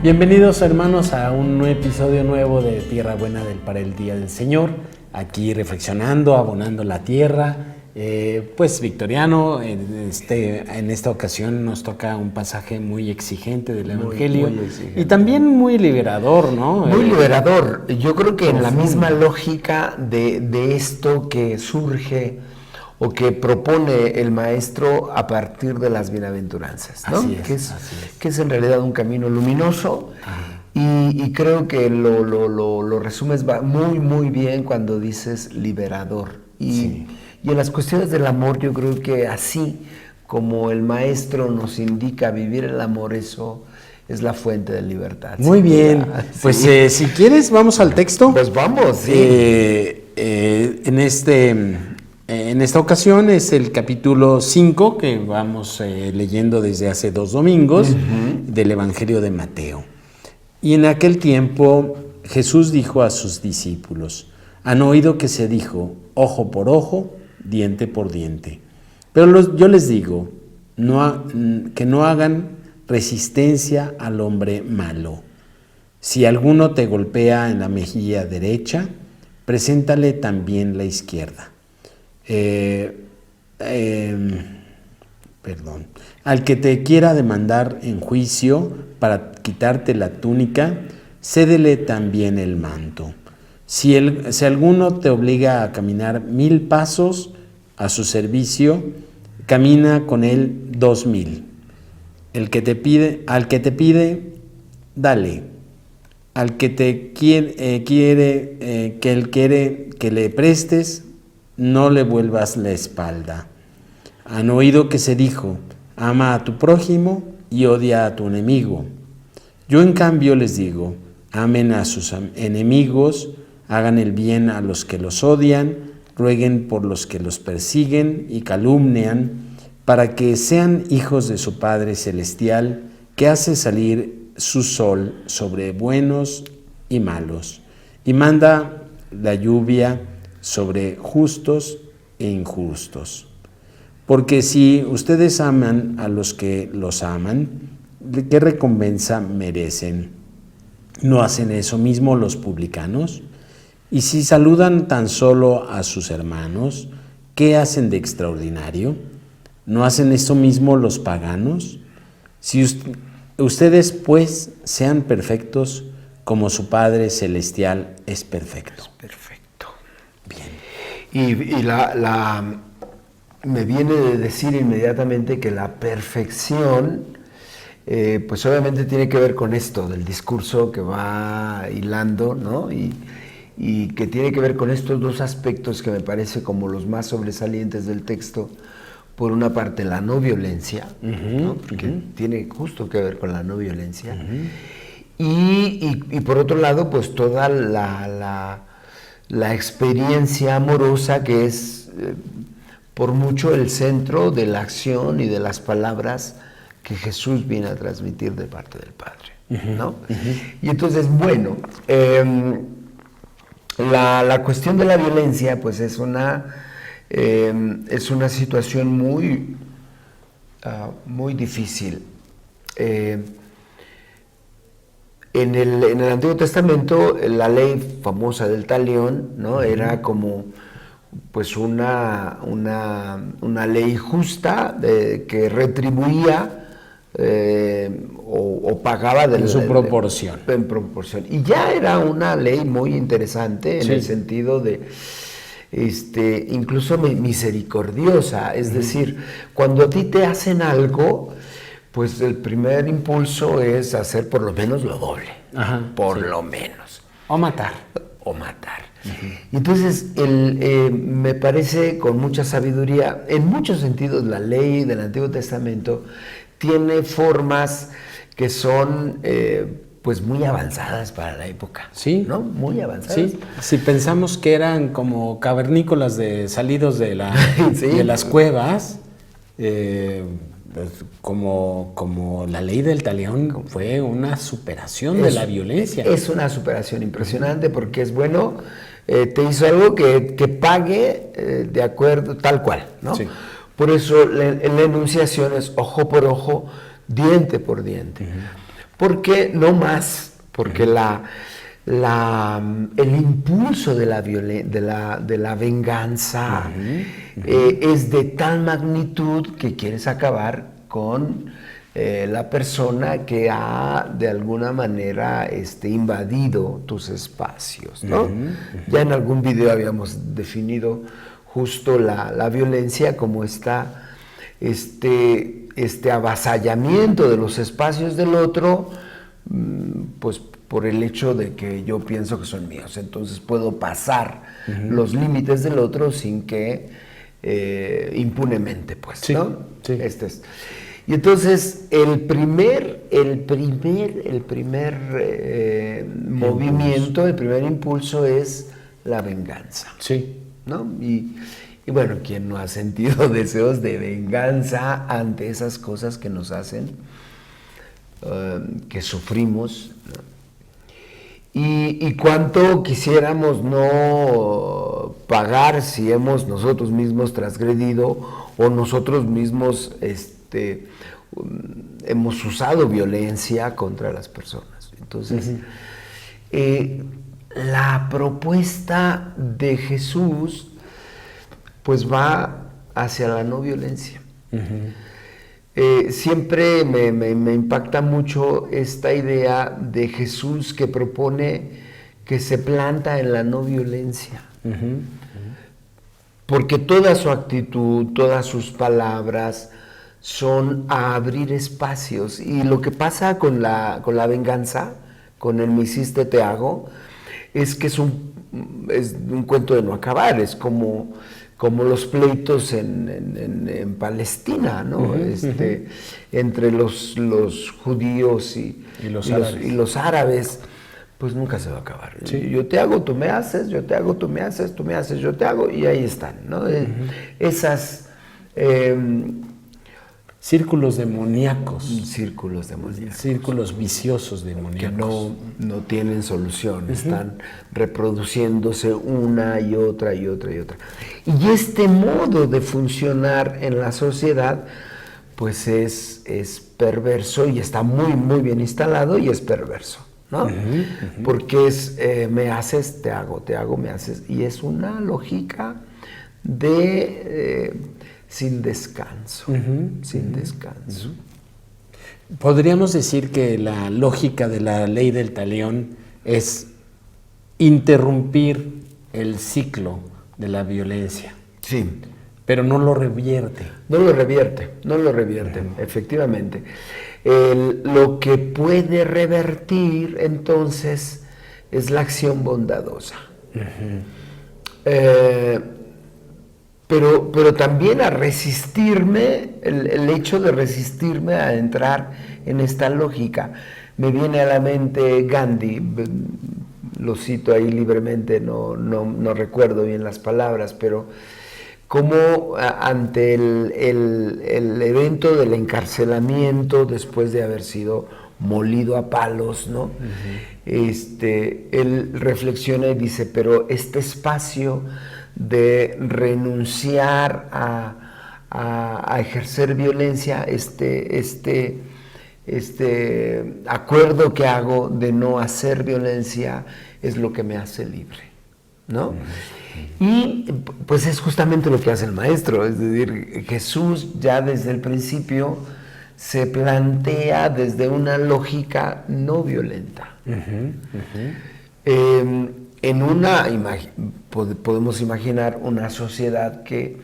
Bienvenidos, hermanos, a un episodio nuevo de Tierra Buena para el Día del Señor. Aquí reflexionando, abonando la tierra. Pues Victoriano, en esta ocasión nos toca un pasaje muy exigente del Evangelio, muy exigente. Y también muy liberador, ¿no? Muy liberador. Yo creo que en la misma lógica de esto que surge o que propone el maestro a partir de las bienaventuranzas, ¿no? Así es, que es en realidad un camino luminoso. Y creo que lo resumes muy bien cuando dices liberador. Y en las cuestiones del amor, yo creo que así como el maestro nos indica vivir el amor, eso es la fuente de libertad. Muy bien, pues si quieres vamos al texto. Pues vamos, sí. En esta ocasión es el capítulo 5 que vamos leyendo desde hace 2 domingos del Evangelio de Mateo. Y en aquel tiempo Jesús dijo a sus discípulos: han oído que se dijo, ojo por ojo, diente por diente. Pero yo les digo, que no hagan resistencia al hombre malo. Si alguno te golpea en la mejilla derecha, preséntale también la izquierda. Al que te quiera demandar en juicio para quitarte la túnica, cédele también el manto. Si alguno te obliga a caminar 1000 pasos a su servicio, camina con él 2000. Al que te pide, dale. Al que te quiere que le prestes, no le vuelvas la espalda. Han oído que se dijo, ama a tu prójimo y odia a tu enemigo. Yo en cambio les digo, amen a sus enemigos, hagan el bien a los que los odian, rueguen por los que los persiguen y calumnian, para que sean hijos de su Padre Celestial, que hace salir su sol sobre buenos y malos, y manda la lluvia sobre justos e injustos. Porque si ustedes aman a los que los aman, ¿qué recompensa merecen? ¿No hacen eso mismo los publicanos? Y si saludan tan solo a sus hermanos, ¿qué hacen de extraordinario? ¿No hacen eso mismo los paganos? Si ustedes pues sean perfectos como su Padre Celestial es perfecto. Perfecto. Bien. Y me viene de decir inmediatamente que la perfección, pues obviamente tiene que ver con esto del discurso que va hilando, ¿no? Y que tiene que ver con estos dos aspectos que me parece como los más sobresalientes del texto. Por una parte, la no violencia, ¿no? Porque tiene justo que ver con la no violencia. Y por otro lado, pues toda la experiencia amorosa que es por mucho el centro de la acción y de las palabras que Jesús viene a transmitir de parte del Padre, ¿no? Y entonces, bueno, la cuestión de la violencia, pues es una situación muy difícil. En el Antiguo Testamento, la ley famosa del talión, ¿no? Era como pues una ley justa que retribuía o pagaba en su proporción. En proporción. Y ya era una ley muy interesante en el sentido de incluso misericordiosa. Es decir, cuando a ti te hacen algo, pues el primer impulso es hacer por lo menos lo doble. Por lo menos. O matar. Entonces, me parece con mucha sabiduría, en muchos sentidos la ley del Antiguo Testamento tiene formas que son pues muy avanzadas para la época. Sí. ¿No? Muy avanzadas. Sí. Si pensamos que eran como cavernícolas salidos de las cuevas, como la ley del talión fue una superación de la violencia. Es una superación impresionante porque es bueno, te hizo algo que pague de acuerdo, tal cual, ¿no? Sí. Por eso la enunciación es ojo por ojo, diente por diente. porque no más, porque el impulso de la venganza es de tal magnitud que quieres acabar con la persona que ha de alguna manera invadido tus espacios, ¿no? Ya en algún video habíamos definido justo la violencia como este avasallamiento de los espacios del otro, pues por el hecho de que yo pienso que son míos. Entonces puedo pasar los límites del otro sin que impunemente, pues, sí, ¿no? Sí. Y entonces el primer movimiento, el primer impulso es la venganza. Sí. ¿No? Y bueno, ¿quién no ha sentido deseos de venganza ante esas cosas que nos hacen, que sufrimos, ¿no? Y cuánto quisiéramos no pagar si hemos nosotros mismos transgredido o nosotros mismos hemos usado violencia contra las personas. Entonces, la propuesta de Jesús pues va hacia la no violencia. Siempre me impacta mucho esta idea de Jesús que propone que se planta en la no violencia. Porque toda su actitud, todas sus palabras son a abrir espacios. Y lo que pasa con la venganza, con el me hiciste, te hago, es que es un cuento de no acabar. Es como los pleitos en Palestina, ¿no? Entre los judíos y los árabes, pues nunca se va a acabar. Sí. Yo te hago, tú me haces, yo te hago, tú me haces, tú me haces, yo te hago, y ahí están, ¿no? Esas círculos demoníacos. Círculos demoníacos. Círculos viciosos demoníacos. Que no tienen solución, están reproduciéndose una y otra y otra y otra. Y este modo de funcionar en la sociedad, pues es perverso y está muy, muy bien instalado y es perverso, ¿no? Porque es, me haces, te hago, me haces. Y es una lógica de sin descanso, sin descanso. Podríamos decir que la lógica de la ley del talión es interrumpir el ciclo de la violencia. Sí. Pero no lo revierte. No lo revierte, efectivamente. Lo que puede revertir, entonces, es la acción bondadosa. Pero también a resistirme, el hecho de resistirme a entrar en esta lógica. Me viene a la mente Gandhi, lo cito ahí libremente, no recuerdo bien las palabras, pero como ante el evento del encarcelamiento después de haber sido molido a palos, ¿no? Él reflexiona y dice, pero este espacio de renunciar a ejercer violencia, este acuerdo que hago de no hacer violencia es lo que me hace libre, ¿no? Y pues es justamente lo que hace el maestro, es decir, Jesús ya desde el principio se plantea desde una lógica no violenta. Podemos imaginar una sociedad que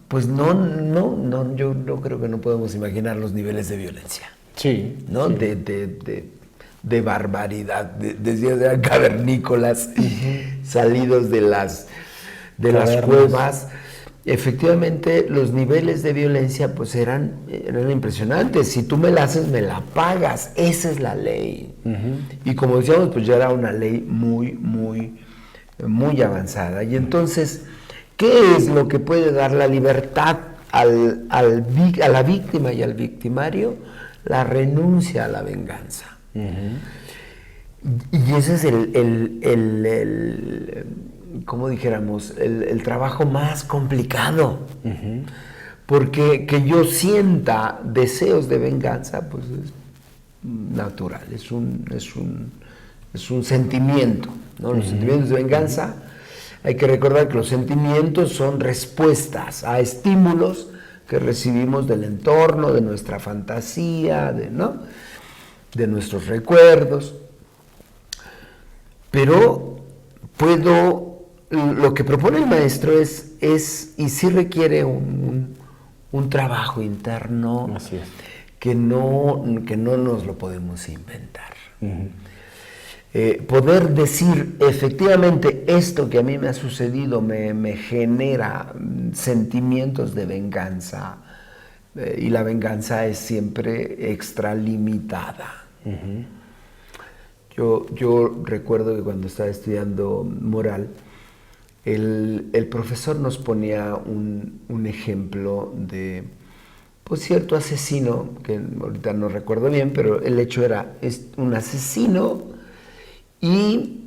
pues yo no creo que no podemos imaginar los niveles de violencia. Sí. ¿No? Sí. De barbaridad, decía, cavernícolas, salidos de las cuevas. Efectivamente, los niveles de violencia pues eran impresionantes. Si tú me la haces, me la pagas. Esa es la ley. Y como decíamos, pues ya era una ley muy, muy, muy avanzada. Y entonces, ¿qué es lo que puede dar la libertad a la víctima y al victimario? La renuncia a la venganza. Y ese es como dijéramos, el trabajo más complicado. porque que yo sienta deseos de venganza, pues es natural, es un sentimiento, ¿no? Los sentimientos de venganza, hay que recordar que los sentimientos son respuestas a estímulos que recibimos del entorno, de nuestra fantasía, ¿no? De nuestros recuerdos. Pero lo que propone el maestro es y sí requiere un trabajo interno. Así es. Que no nos lo podemos inventar. Poder decir, efectivamente, esto que a mí me ha sucedido me genera sentimientos de venganza, y la venganza es siempre extralimitada. Yo recuerdo que cuando estaba estudiando moral, el profesor nos ponía un ejemplo de pues cierto asesino, que ahorita no recuerdo bien, pero el hecho es un asesino y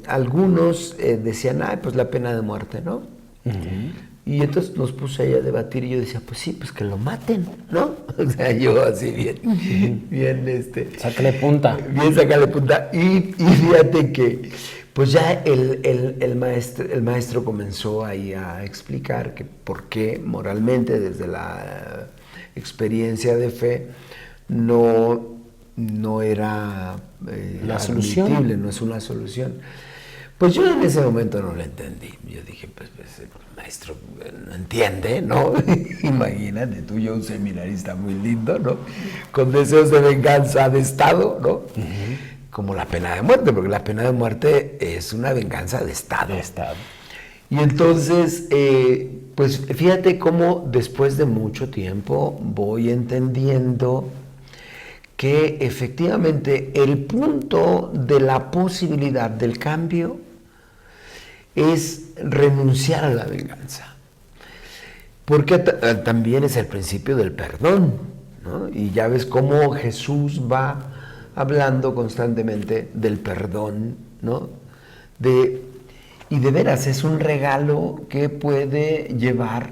algunos decían, pues la pena de muerte, ¿no? Y entonces nos puse ahí a debatir y yo decía, pues sí, pues que lo maten, ¿no? O sea, yo así bien, Sácale punta. Bien, sácale punta. Y fíjate que pues ya el maestro comenzó ahí a explicar que por qué moralmente, desde la experiencia de fe, no era la admitible, solución. no es una solución. Pues yo en ese momento no lo entendí. Yo dije, pues el maestro no entiende, ¿no? Imagínate, tú y yo, un seminarista muy lindo, ¿no? Con deseos de venganza de Estado, ¿no? Como la pena de muerte, porque la pena de muerte es una venganza de Estado. Y entonces, pues fíjate cómo después de mucho tiempo voy entendiendo que efectivamente el punto de la posibilidad del cambio es renunciar a la venganza. Porque también es el principio del perdón, ¿no? Y ya ves cómo Jesús va hablando constantemente del perdón, ¿no? Y de veras es un regalo que puede llevar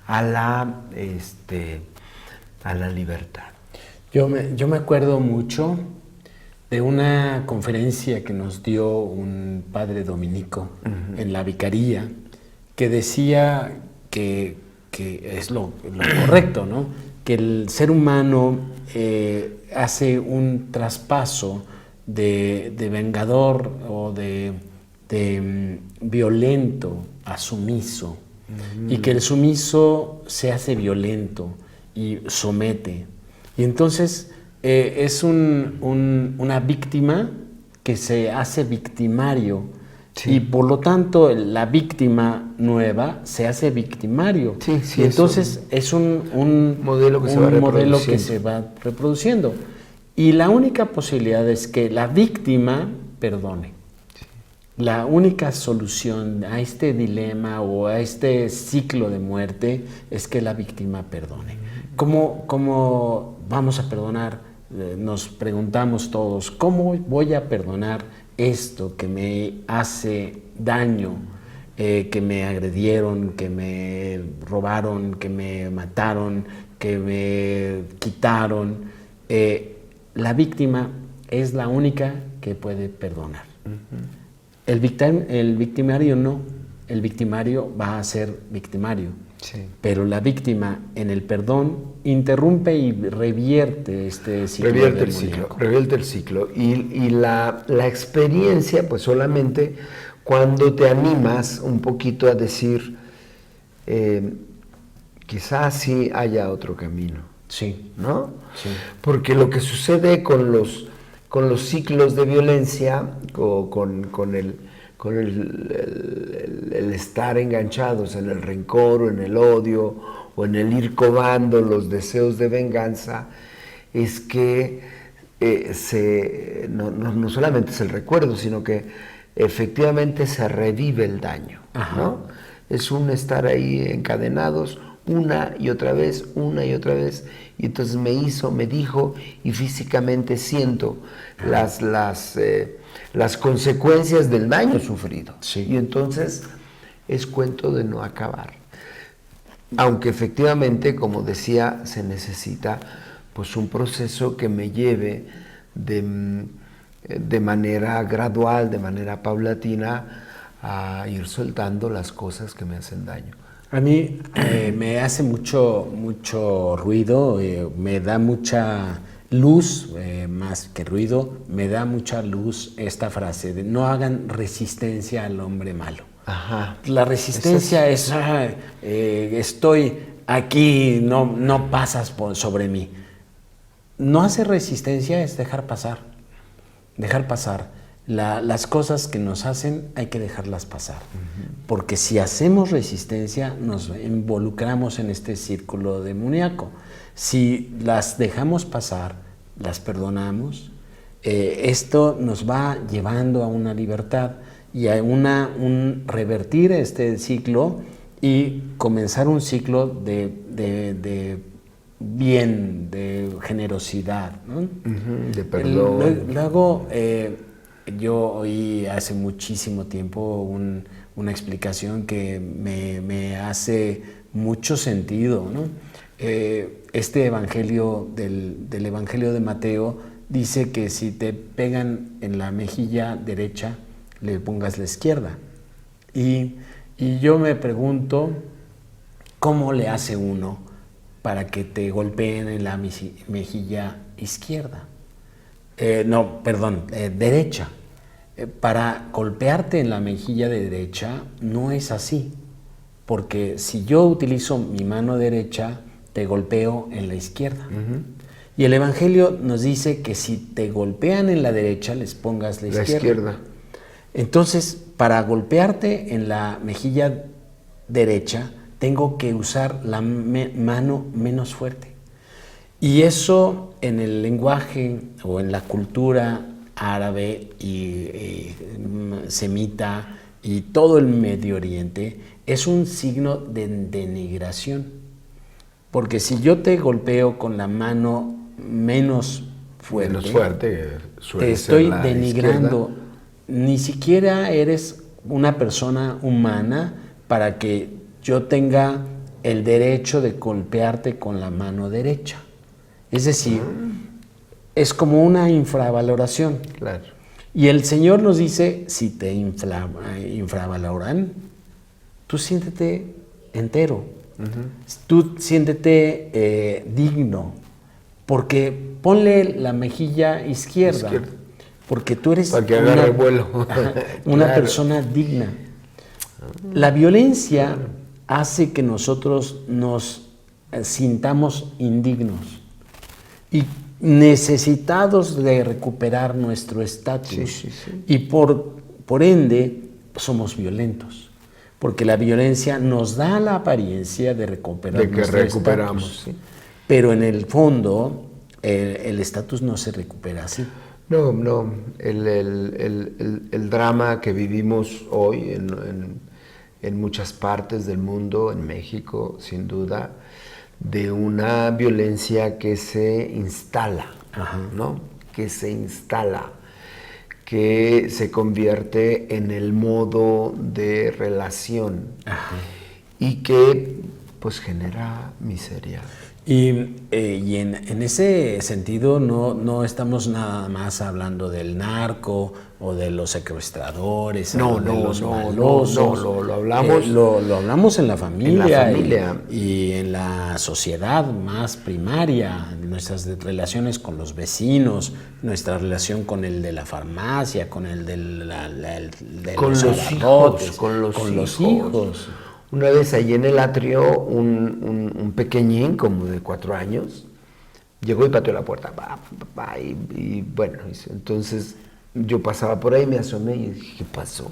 a la libertad. Yo me acuerdo mucho de una conferencia que nos dio un padre dominico en la vicaría, que decía que es lo correcto, ¿no? Que el ser humano hace un traspaso de vengador o de violento a sumiso, y que el sumiso se hace violento y somete. Y entonces es una víctima que se hace victimario, sí. Y por lo tanto la víctima nueva se hace victimario. Sí, y entonces es un modelo que se va reproduciendo. Y la única posibilidad es que la víctima perdone. Sí. La única solución a este dilema o a este ciclo de muerte es que la víctima perdone. ¿Cómo vamos a perdonar? Nos preguntamos todos, ¿cómo voy a perdonar esto que me hace daño, que me agredieron, que me robaron, que me mataron, que me quitaron? La víctima es la única que puede perdonar. El victimario no. El victimario va a ser victimario. Sí. Pero la víctima en el perdón interrumpe y revierte este ciclo. Revierte el ciclo. Y la experiencia, pues solamente cuando te animas un poquito a decir, quizás sí haya otro camino. Sí. ¿No? Sí. Porque lo que sucede con los ciclos de violencia, con el estar enganchados en el rencor o en el odio o en el ir cobando los deseos de venganza, es que no solamente es el recuerdo, sino que efectivamente se revive el daño, ¿no? Es un estar ahí encadenados una y otra vez, y entonces me dijo, y físicamente siento las consecuencias del daño sufrido. Sí. Y entonces es cuento de no acabar. Aunque efectivamente, como decía, se necesita pues un proceso que me lleve de manera gradual, de manera paulatina, a ir soltando las cosas que me hacen daño. A mí me hace mucho ruido, me da mucha luz, más que ruido, me da mucha luz esta frase de no hagan resistencia al hombre malo. Ajá. La resistencia es estoy aquí, no pasas sobre mí. No hacer resistencia es dejar pasar. Dejar pasar. Las cosas que nos hacen hay que dejarlas pasar. Porque si hacemos resistencia nos involucramos en este círculo demoníaco. Si las dejamos pasar, las perdonamos, esto nos va llevando a una libertad y a un revertir este ciclo y comenzar un ciclo de bien, de generosidad, ¿no? De perdón. Luego, yo oí hace muchísimo tiempo una explicación que me hace mucho sentido, ¿no? Este evangelio del Evangelio de Mateo dice que si te pegan en la mejilla derecha, le pongas la izquierda. Y yo me pregunto, ¿cómo le hace uno para que te golpeen en la mejilla izquierda? Derecha. Para golpearte en la mejilla de derecha no es así, porque si yo utilizo mi mano derecha, te golpeo en la izquierda. Y el Evangelio nos dice que si te golpean en la derecha, les pongas la izquierda. Entonces, para golpearte en la mejilla derecha, tengo que usar la mano menos fuerte. Y eso en el lenguaje o en la cultura árabe y semita y todo el Medio Oriente es un signo de denigración. Porque si yo te golpeo con la mano menos fuerte te estoy denigrando. Izquierda. Ni siquiera eres una persona humana para que yo tenga el derecho de golpearte con la mano derecha. Es decir, es como una infravaloración. Claro. Y el Señor nos dice, si te infravaloran, tú siéntete entero. Tú siéntete digno. Porque ponle la mejilla izquierda. Porque tú eres para que agarre el vuelo. una persona digna. La violencia hace que nosotros nos sintamos indignos y necesitados de recuperar nuestro estatus. Y por ende somos violentos, porque la violencia nos da la apariencia de recuperar nuestro estatus. Pero en el fondo el estatus no se recupera así. No, el drama que vivimos hoy en muchas partes del mundo, en México, sin duda, de una violencia que se instala, ¿no? Que se instala, que se convierte en el modo de relación y que pues genera miseria. Y en ese sentido no estamos nada más hablando del narco o de los secuestradores, lo hablamos. Lo hablamos en la familia, y en la sociedad más primaria, nuestras relaciones con los vecinos, nuestra relación con el de la farmacia, con el de los hijos. Una vez allí en el atrio, un pequeñín, como de 4 años, llegó y pateó la puerta. Y bueno, entonces yo pasaba por ahí, me asomé y dije, ¿qué pasó?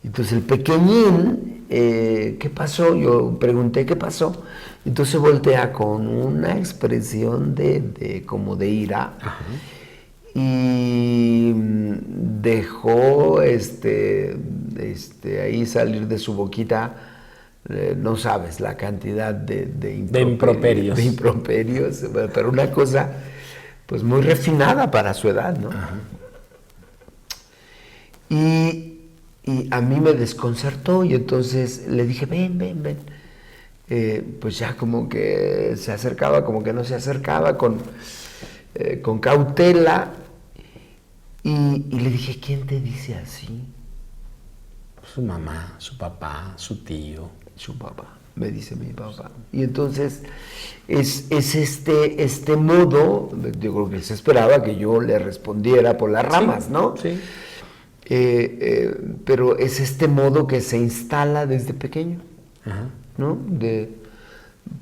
Entonces el pequeñín, ¿qué pasó? Yo pregunté, ¿qué pasó? Entonces voltea con una expresión como de ira. Y dejó ahí salir de su boquita, no sabes la cantidad de improperios, pero una cosa pues muy refinada para su edad, ¿no? Y a mí me desconcertó y entonces le dije, ven. pues ya como que se acercaba, como que no se acercaba, con cautela. Y le dije, ¿quién te dice así? Su mamá, su papá, su tío. Su papá, me dice mi papá. Y entonces es este modo, yo creo que se esperaba que yo le respondiera por las ramas, ¿no? Sí. Pero es este modo que se instala desde pequeño, Ajá. ¿no?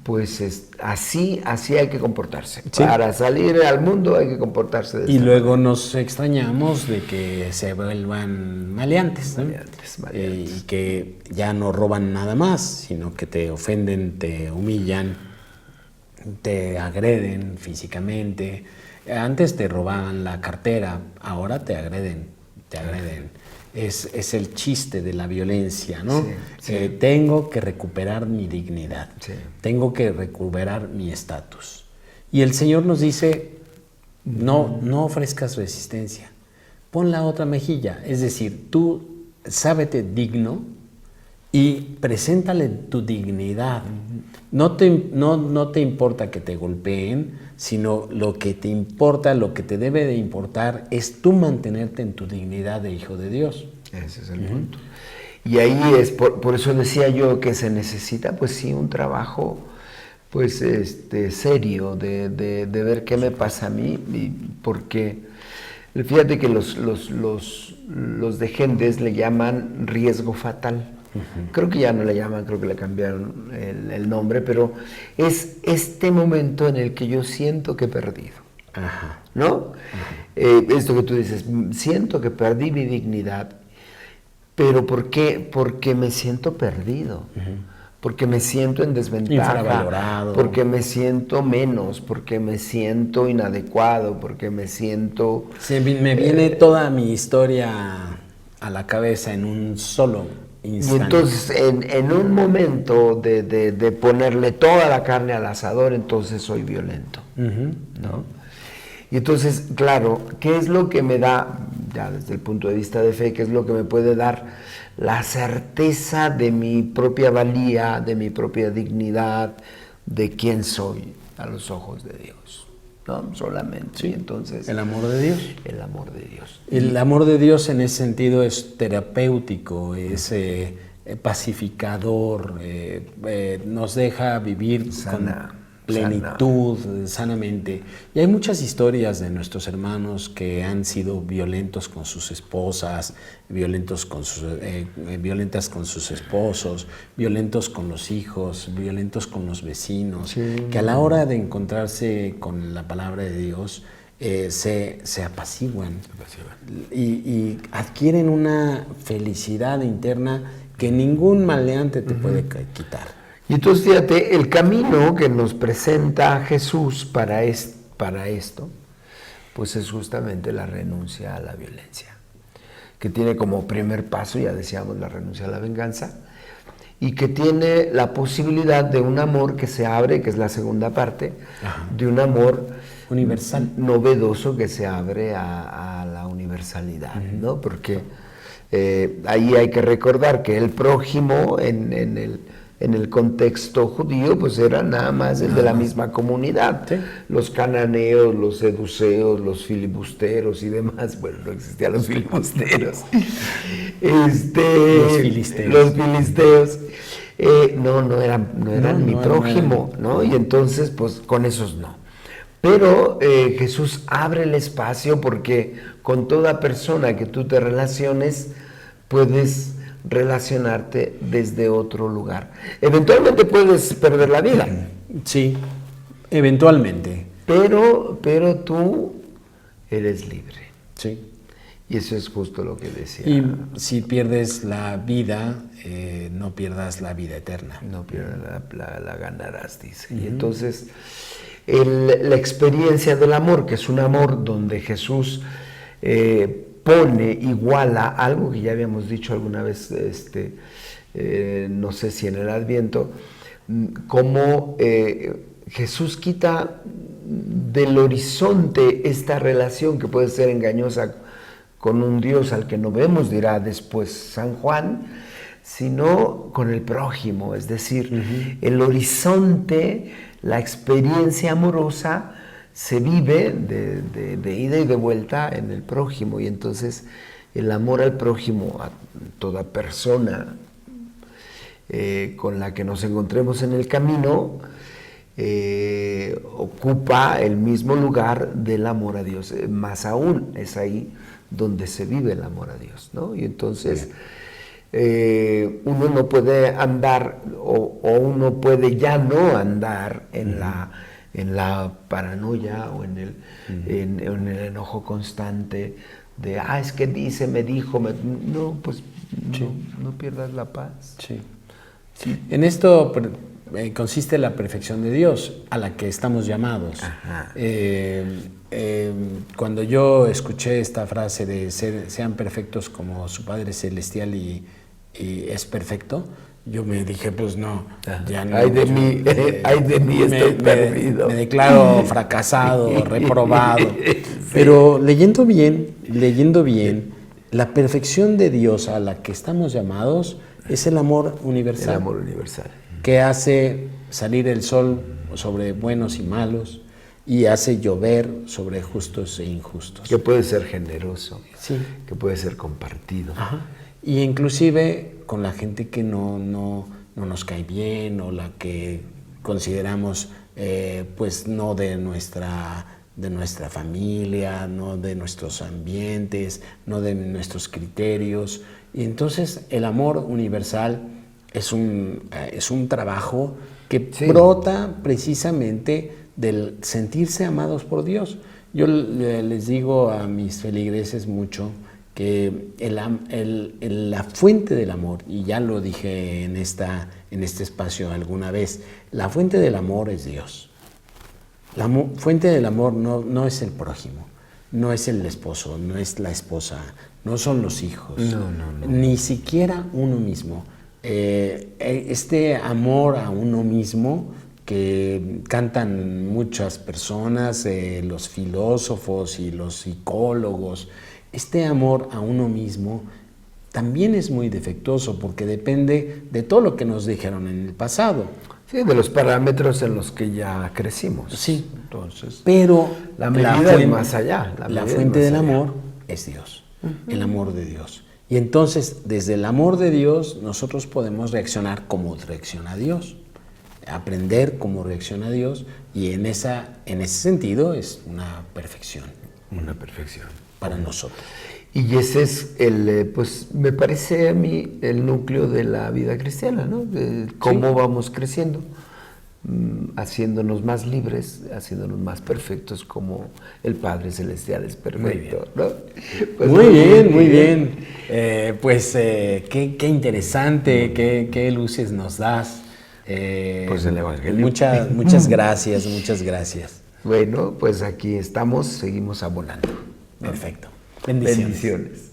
Pues así hay que comportarse. Sí. Para salir al mundo hay que comportarse de Y esta luego manera. nos extrañamos de que se vuelvan maleantes, ¿no? Maleantes. Y que ya no roban nada más, sino que te ofenden, te humillan, te agreden físicamente. Antes te robaban la cartera, ahora te agreden, te agreden. Es el chiste de la violencia, ¿no? Sí. Tengo que recuperar mi dignidad, Sí. tengo que recuperar mi estatus. Y el Señor nos dice, no ofrezcas resistencia, pon la otra mejilla, es decir, tú sábete digno y preséntale tu dignidad. No te importa que te golpeen, sino lo que te importa, lo que te debe de importar es tú mantenerte en tu dignidad de hijo de Dios. Ese es el punto. Y ahí es, por eso decía yo que se necesita, pues sí, un trabajo pues serio de ver qué me pasa a mí, porque fíjate que los de Gendes le llaman riesgo fatal. Creo que ya no le llaman, creo que le cambiaron el nombre, pero es este momento en el que yo siento que he perdido. Ajá. ¿No? Esto que tú dices, siento que perdí mi dignidad, pero ¿por qué? Porque me siento perdido, porque me siento en desventaja, infravalorado, porque me siento menos, porque me siento inadecuado, porque me siento... me viene toda mi historia a la cabeza en un solo instante. Y entonces en un momento de ponerle toda la carne al asador, entonces soy violento, ¿no? Y entonces, claro, ¿qué es lo que me da, ya desde el punto de vista de fe, qué es lo que me puede dar la certeza de mi propia valía, de mi propia dignidad, de quién soy a los ojos de Dios? ¿No? Solamente. Sí, entonces, el amor de Dios. El amor de Dios. El amor de Dios en ese sentido es terapéutico, es pacificador, nos deja vivir con plenitud, sanamente. Y hay muchas historias de nuestros hermanos que han sido violentos con sus esposas, violentas con sus esposos, violentos con los hijos, violentos con los vecinos, que a la hora de encontrarse con la palabra de Dios se apaciguan y adquieren una felicidad interna que ningún maleante te puede quitar. Y entonces fíjate, el camino que nos presenta Jesús para esto, pues es justamente la renuncia a la violencia, que tiene como primer paso, ya decíamos, la renuncia a la venganza, y que tiene la posibilidad de un amor que se abre, que es la segunda parte, de un amor universal, novedoso que se abre a la universalidad, ¿no? Porque ahí hay que recordar que el prójimo en el contexto judío, pues era nada más el de la misma comunidad. Sí. Los cananeos, los seduceos, los filibusteros y demás. Bueno, no existían los filibusteros. Los filisteos. Los filisteos. No eran mi prójimo, ¿no? Y entonces, pues, con esos no. Pero Jesús abre el espacio porque con toda persona que tú te relaciones, puedes relacionarte desde otro lugar. Eventualmente puedes perder la vida. Sí, eventualmente. Pero tú eres libre. Sí. Y eso es justo lo que decía. Y si pierdes la vida, no pierdas la vida eterna. No pierdas la ganarás, dice. Y entonces, la experiencia del amor, que es un amor donde Jesús iguala algo que ya habíamos dicho alguna vez, no sé si en el Adviento, cómo Jesús quita del horizonte esta relación que puede ser engañosa con un Dios al que no vemos, dirá después San Juan, sino con el prójimo, es decir, el horizonte, la experiencia amorosa se vive de ida y de vuelta en el prójimo, y entonces el amor al prójimo, a toda persona con la que nos encontremos en el camino, ocupa el mismo lugar del amor a Dios. Más aún, es ahí donde se vive el amor a Dios, ¿no? Y entonces uno no puede andar o uno puede ya no andar en la paranoia o en el enojo constante de, es que dice, me dijo, no, pues Sí. no pierdas la paz. Sí. Sí. En esto consiste la perfección de Dios a la que estamos llamados. Cuando yo escuché esta frase de sean perfectos como su Padre Celestial y es perfecto, yo me dije, pues no, ya no. Ay de mí, estoy perdido. Me declaro fracasado, reprobado. Sí. Pero leyendo bien, la perfección de Dios a la que estamos llamados es el amor universal. El amor universal. Que hace salir el sol sobre buenos y malos y hace llover sobre justos e injustos. Que puede ser generoso, sí. Que puede ser compartido. Ajá. Y inclusive con la gente que no nos cae bien o la que consideramos pues no de nuestra familia, no de nuestros ambientes, no de nuestros criterios. Y entonces el amor universal es un trabajo que sí. Brota precisamente del sentirse amados por Dios. Yo les digo a mis feligreses mucho que la fuente del amor, y ya lo dije en este espacio alguna vez, la fuente del amor es Dios. La fuente del amor no es el prójimo, no es el esposo, no es la esposa, no son los hijos, no. Ni siquiera uno mismo. Este amor a uno mismo que cantan muchas personas, los filósofos y los psicólogos, este amor a uno mismo también es muy defectuoso porque depende de todo lo que nos dijeron en el pasado. Sí, de los parámetros en los que ya crecimos. Sí, entonces. Pero la medida es más allá. La fuente del amor es Dios, el amor de Dios. Y entonces, desde el amor de Dios, nosotros podemos reaccionar como reacciona Dios, aprender cómo reacciona Dios, y en ese sentido es una perfección. Una perfección. Para nosotros. Y ese es pues me parece a mí el núcleo de la vida cristiana, ¿no? De cómo sí. Vamos creciendo, haciéndonos más libres, haciéndonos más perfectos como el Padre Celestial es perfecto, ¿no? Pues muy bien. Qué interesante, qué luces nos das. Pues el Evangelio. Muchas gracias. Bueno, pues aquí estamos, seguimos abonando. Perfecto. Bendiciones.